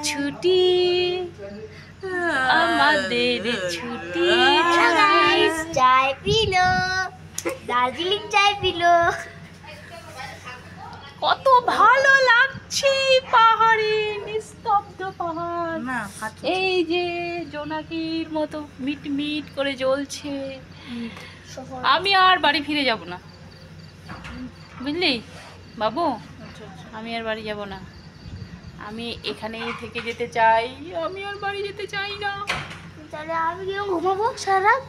ছুটি আমাদের ছুটি। চায় পিলো, দার্জিলিং চায় পিলো। কত ভালো লাগছে পাহাড়ে, নিস্তব্ধ পাহাড়, এই যে জোনাকির মতো মিট মিট করে জ্বলছে। আমি আর বাড়ি ফিরে যাব না, বুঝলি বাবু, আমি আর বাড়ি যাব না, আমি এখানেই থেকে যেতে চাই, আমি আর বাড়ি যেতে চাই না। তাহলে আমি কেউ ঘুমাবো সারা রাত?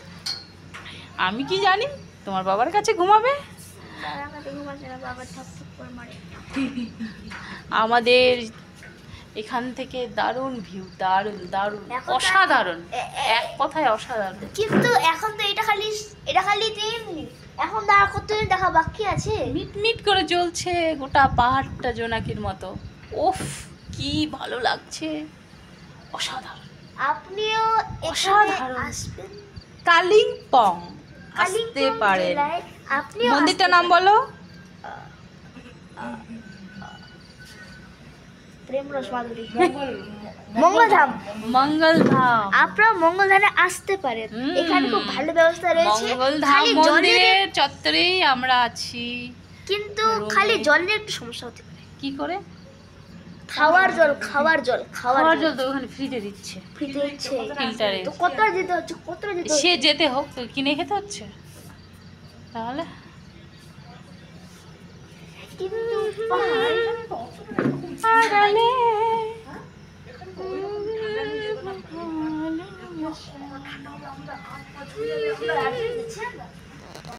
আমি কি জানি, তোমার বাবার কাছে ঘুমাবে। বাবা ঠাপ ঠাপ করে মারে। আমাদের এখান থেকে দারুণ ভিউ, দারুণ দারুণ অসাধারণ, এক কথায় অসাধারণ। কিন্তু এখন তো এটা খালি 3 মিনিট, এখন আর কতদিন দেখা বাকি আছে? মিট মিট করে জ্বলছে গোটা পাহাড়টা জোনাকির মতো। উফ কি ভালো লাগছে, অসাধারণ। আপনিও অসাধারণ। আসবেন কালিম্পং আসতে পারেন। আপনিও মন্দিরটার নাম বলো? প্রেমরস মাধুরী, মঙ্গলধাম। মঙ্গলধাম, আপনারা মঙ্গলধামে আসতে পারেন, এখানে খুব ভালো ব্যবস্থা রয়েছে। মঙ্গলধাম মন্দিরের চত্বরেই আমরা আছি, কিন্তু খালি জলের একটু সমস্যা হতে পারে। কি করে? খাওয়ার জল তো ওখানে ফ্রিতে দিচ্ছে, ফ্রিতে হচ্ছে, ফিল্টারে। তো কতটা যেতে হচ্ছে? সে যেতে হোক, তো কিনে খেতে হচ্ছে তাহলে। কিন্তু পাহাড়ে